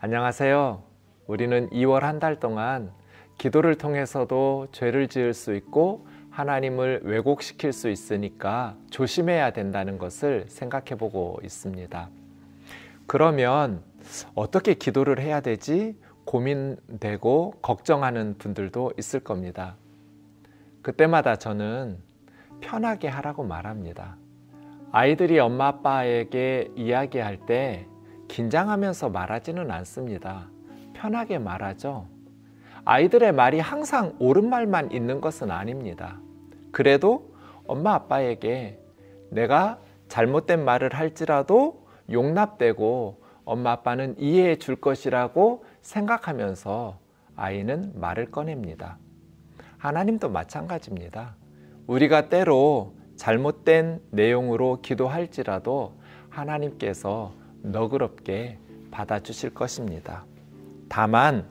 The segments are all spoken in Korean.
안녕하세요. 우리는 2월 한 달 동안 기도를 통해서도 죄를 지을 수 있고 하나님을 왜곡시킬 수 있으니까 조심해야 된다는 것을 생각해 보고 있습니다. 그러면 어떻게 기도를 해야 되지? 고민되고 걱정하는 분들도 있을 겁니다. 그때마다 저는 편하게 하라고 말합니다. 아이들이 엄마 아빠에게 이야기할 때 긴장하면서 말하지는 않습니다. 편하게 말하죠. 아이들의 말이 항상 옳은 말만 있는 것은 아닙니다. 그래도 엄마 아빠에게 내가 잘못된 말을 할지라도 용납되고 엄마 아빠는 이해해 줄 것이라고 생각하면서 아이는 말을 꺼냅니다. 하나님도 마찬가지입니다. 우리가 때로 잘못된 내용으로 기도할지라도 하나님께서 너그럽게 받아주실 것입니다. 다만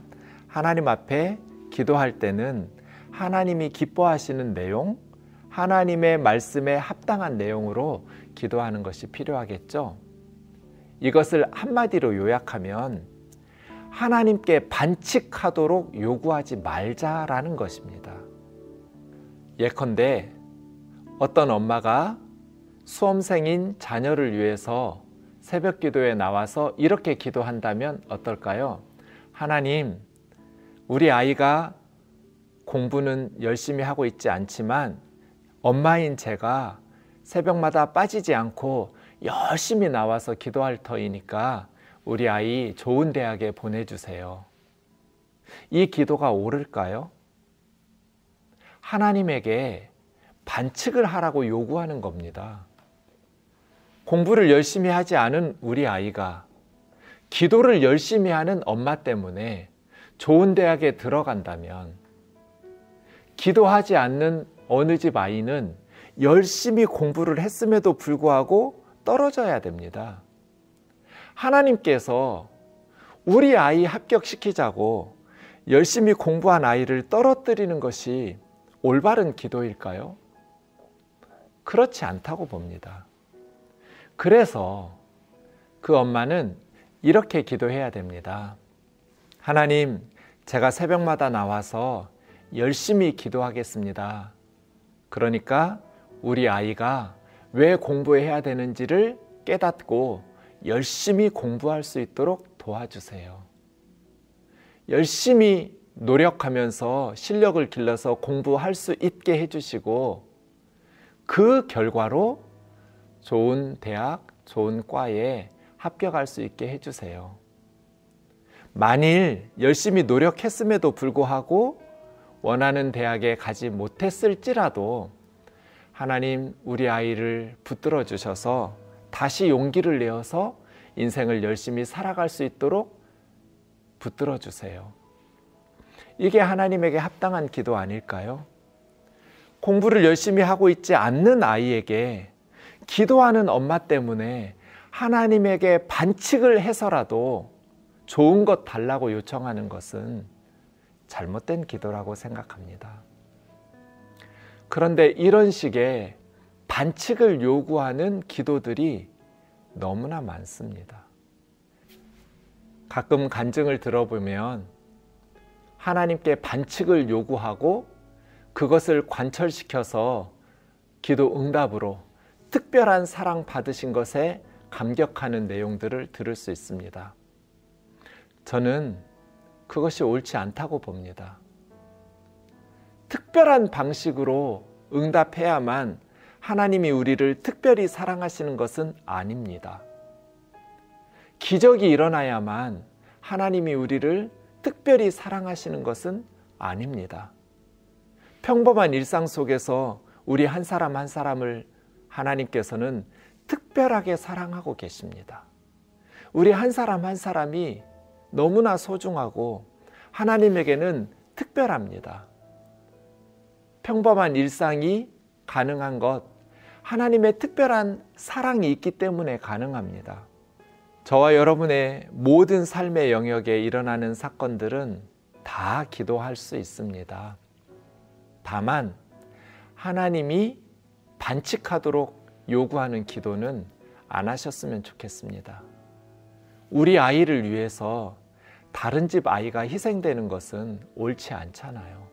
하나님 앞에 기도할 때는 하나님이 기뻐하시는 내용, 하나님의 말씀에 합당한 내용으로 기도하는 것이 필요하겠죠. 이것을 한마디로 요약하면 하나님께 반칙하도록 요구하지 말자라는 것입니다. 예컨대 어떤 엄마가 수험생인 자녀를 위해서 새벽 기도에 나와서 이렇게 기도한다면 어떨까요? 하나님, 우리 아이가 공부는 열심히 하고 있지 않지만 엄마인 제가 새벽마다 빠지지 않고 열심히 나와서 기도할 터이니까 우리 아이 좋은 대학에 보내주세요. 이 기도가 옳을까요? 하나님에게 반칙을 하라고 요구하는 겁니다. 공부를 열심히 하지 않은 우리 아이가 기도를 열심히 하는 엄마 때문에 좋은 대학에 들어간다면 기도하지 않는 어느 집 아이는 열심히 공부를 했음에도 불구하고 떨어져야 됩니다. 하나님께서 우리 아이 합격시키자고 열심히 공부한 아이를 떨어뜨리는 것이 올바른 기도일까요? 그렇지 않다고 봅니다. 그래서 그 엄마는 이렇게 기도해야 됩니다. 하나님, 제가 새벽마다 나와서 열심히 기도하겠습니다. 그러니까 우리 아이가 왜 공부해야 되는지를 깨닫고 열심히 공부할 수 있도록 도와주세요. 열심히 노력하면서 실력을 길러서 공부할 수 있게 해주시고 그 결과로 좋은 대학, 좋은 과에 합격할 수 있게 해주세요. 만일 열심히 노력했음에도 불구하고 원하는 대학에 가지 못했을지라도 하나님, 우리 아이를 붙들어 주셔서 다시 용기를 내어서 인생을 열심히 살아갈 수 있도록 붙들어 주세요. 이게 하나님에게 합당한 기도 아닐까요? 공부를 열심히 하고 있지 않는 아이에게 기도하는 엄마 때문에 하나님에게 반칙을 해서라도 좋은 것 달라고 요청하는 것은 잘못된 기도라고 생각합니다. 그런데 이런 식의 반칙을 요구하는 기도들이 너무나 많습니다. 가끔 간증을 들어보면 하나님께 반칙을 요구하고 그것을 관철시켜서 기도 응답으로 특별한 사랑 받으신 것에 감격하는 내용들을 들을 수 있습니다. 저는 그것이 옳지 않다고 봅니다. 특별한 방식으로 응답해야만 하나님이 우리를 특별히 사랑하시는 것은 아닙니다. 기적이 일어나야만 하나님이 우리를 특별히 사랑하시는 것은 아닙니다. 평범한 일상 속에서 우리 한 사람 한 사람을 하나님께서는 특별하게 사랑하고 계십니다. 우리 한 사람 한 사람이 너무나 소중하고 하나님에게는 특별합니다. 평범한 일상이 가능한 것, 하나님의 특별한 사랑이 있기 때문에 가능합니다. 저와 여러분의 모든 삶의 영역에 일어나는 사건들은 다 기도할 수 있습니다. 다만 하나님이 반칙하도록 요구하는 기도는 안 하셨으면 좋겠습니다. 우리 아이를 위해서 다른 집 아이가 희생되는 것은 옳지 않잖아요.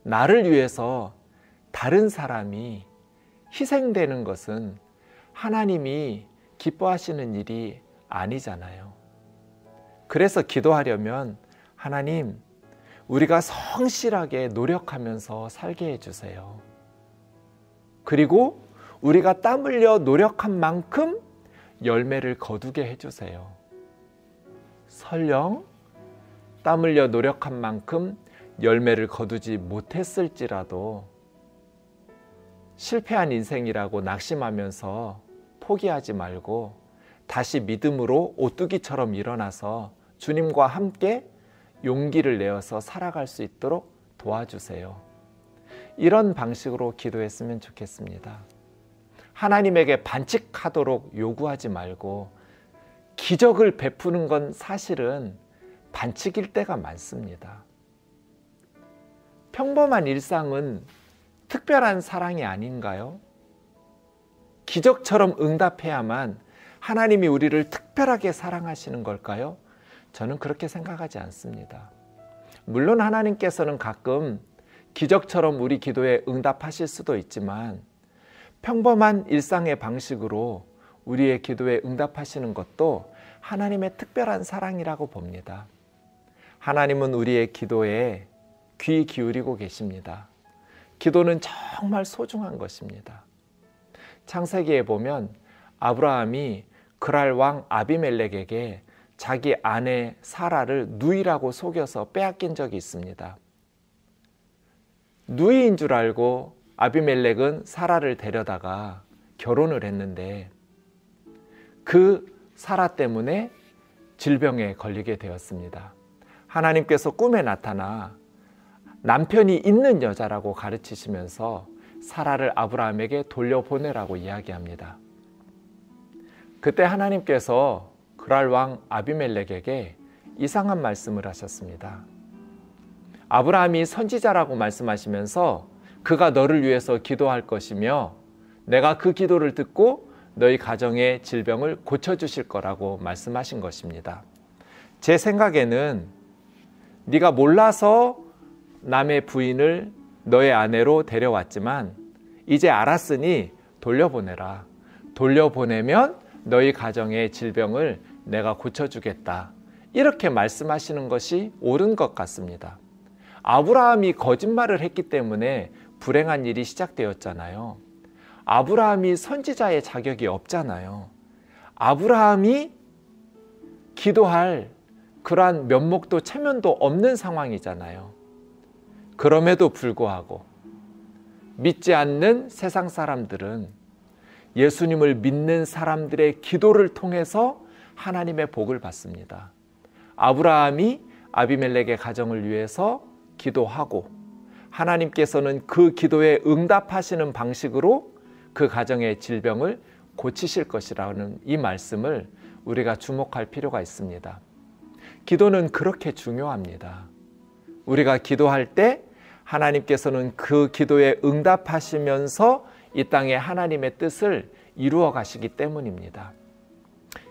나를 위해서 다른 사람이 희생되는 것은 하나님이 기뻐하시는 일이 아니잖아요. 그래서 기도하려면 하나님, 우리가 성실하게 노력하면서 살게 해주세요. 그리고 우리가 땀 흘려 노력한 만큼 열매를 거두게 해주세요. 설령 땀 흘려 노력한 만큼 열매를 거두지 못했을지라도 실패한 인생이라고 낙심하면서 포기하지 말고 다시 믿음으로 오뚜기처럼 일어나서 주님과 함께 용기를 내어서 살아갈 수 있도록 도와주세요. 이런 방식으로 기도했으면 좋겠습니다. 하나님에게 반칙하도록 요구하지 말고 기적을 베푸는 건 사실은 반칙일 때가 많습니다. 평범한 일상은 특별한 사랑이 아닌가요? 기적처럼 응답해야만 하나님이 우리를 특별하게 사랑하시는 걸까요? 저는 그렇게 생각하지 않습니다. 물론 하나님께서는 가끔 기적처럼 우리 기도에 응답하실 수도 있지만 평범한 일상의 방식으로 우리의 기도에 응답하시는 것도 하나님의 특별한 사랑이라고 봅니다. 하나님은 우리의 기도에 귀 기울이고 계십니다. 기도는 정말 소중한 것입니다. 창세기에 보면 아브라함이 그랄 왕 아비멜렉에게 자기 아내 사라를 누이라고 속여서 빼앗긴 적이 있습니다. 누이인 줄 알고 아비멜렉은 사라를 데려다가 결혼을 했는데 그 사라 때문에 질병에 걸리게 되었습니다. 하나님께서 꿈에 나타나 남편이 있는 여자라고 가르치시면서 사라를 아브라함에게 돌려보내라고 이야기합니다. 그때 하나님께서 그랄 왕 아비멜렉에게 이상한 말씀을 하셨습니다. 아브라함이 선지자라고 말씀하시면서 그가 너를 위해서 기도할 것이며 내가 그 기도를 듣고 너희 가정의 질병을 고쳐주실 거라고 말씀하신 것입니다. 제 생각에는 네가 몰라서 남의 부인을 너의 아내로 데려왔지만 이제 알았으니 돌려보내라. 돌려보내면 너희 가정의 질병을 내가 고쳐주겠다. 이렇게 말씀하시는 것이 옳은 것 같습니다. 아브라함이 거짓말을 했기 때문에 불행한 일이 시작되었잖아요. 아브라함이 선지자의 자격이 없잖아요. 아브라함이 기도할 그러한 면목도 체면도 없는 상황이잖아요. 그럼에도 불구하고 믿지 않는 세상 사람들은 예수님을 믿는 사람들의 기도를 통해서 하나님의 복을 받습니다. 아브라함이 아비멜렉의 가정을 위해서 기도하고 하나님께서는 그 기도에 응답하시는 방식으로 그 가정의 질병을 고치실 것이라는 이 말씀을 우리가 주목할 필요가 있습니다. 기도는 그렇게 중요합니다. 우리가 기도할 때 하나님께서는 그 기도에 응답하시면서 이 땅에 하나님의 뜻을 이루어 가시기 때문입니다.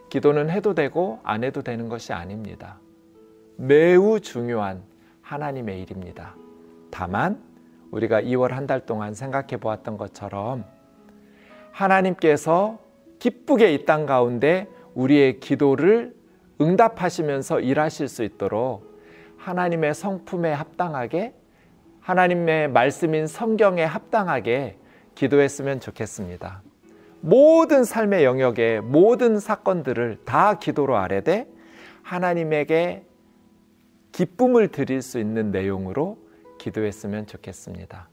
기도는 해도 되고 안 해도 되는 것이 아닙니다. 매우 중요한 하나님의 일입니다. 다만 우리가 2월 한 달 동안 생각해 보았던 것처럼 하나님께서 기쁘게 이 땅 가운데 우리의 기도를 응답하시면서 일하실 수 있도록 하나님의 성품에 합당하게 하나님의 말씀인 성경에 합당하게 기도했으면 좋겠습니다. 모든 삶의 영역의 모든 사건들을 다 기도로 아뢰되 하나님에게 기쁨을 드릴 수 있는 내용으로 기도했으면 좋겠습니다.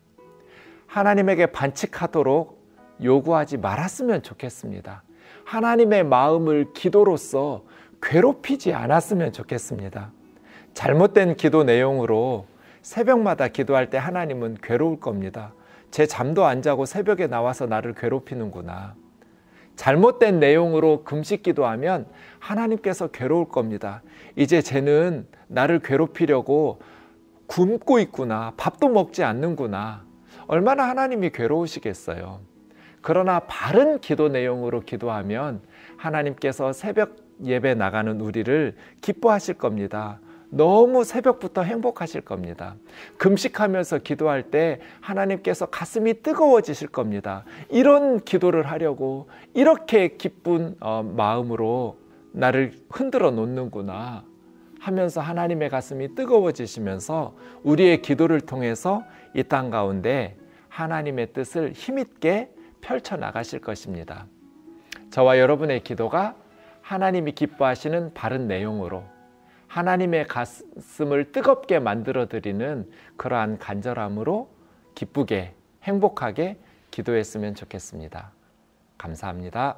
하나님에게 반칙하도록 요구하지 말았으면 좋겠습니다. 하나님의 마음을 기도로서 괴롭히지 않았으면 좋겠습니다. 잘못된 기도 내용으로 새벽마다 기도할 때 하나님은 괴로울 겁니다. 제 잠도 안 자고 새벽에 나와서 나를 괴롭히는구나. 잘못된 내용으로 금식 기도하면 하나님께서 괴로울 겁니다. 이제 쟤는 나를 괴롭히려고 굶고 있구나. 밥도 먹지 않는구나. 얼마나 하나님이 괴로우시겠어요. 그러나 바른 기도 내용으로 기도하면 하나님께서 새벽 예배 나가는 우리를 기뻐하실 겁니다. 너무 새벽부터 행복하실 겁니다. 금식하면서 기도할 때 하나님께서 가슴이 뜨거워지실 겁니다. 이런 기도를 하려고 이렇게 기쁜 마음으로 나를 흔들어 놓는구나 하면서 하나님의 가슴이 뜨거워지시면서 우리의 기도를 통해서 이 땅 가운데 하나님의 뜻을 힘있게 펼쳐나가실 것입니다. 저와 여러분의 기도가 하나님이 기뻐하시는 바른 내용으로 하나님의 가슴을 뜨겁게 만들어드리는 그러한 간절함으로 기쁘게 행복하게 기도했으면 좋겠습니다. 감사합니다.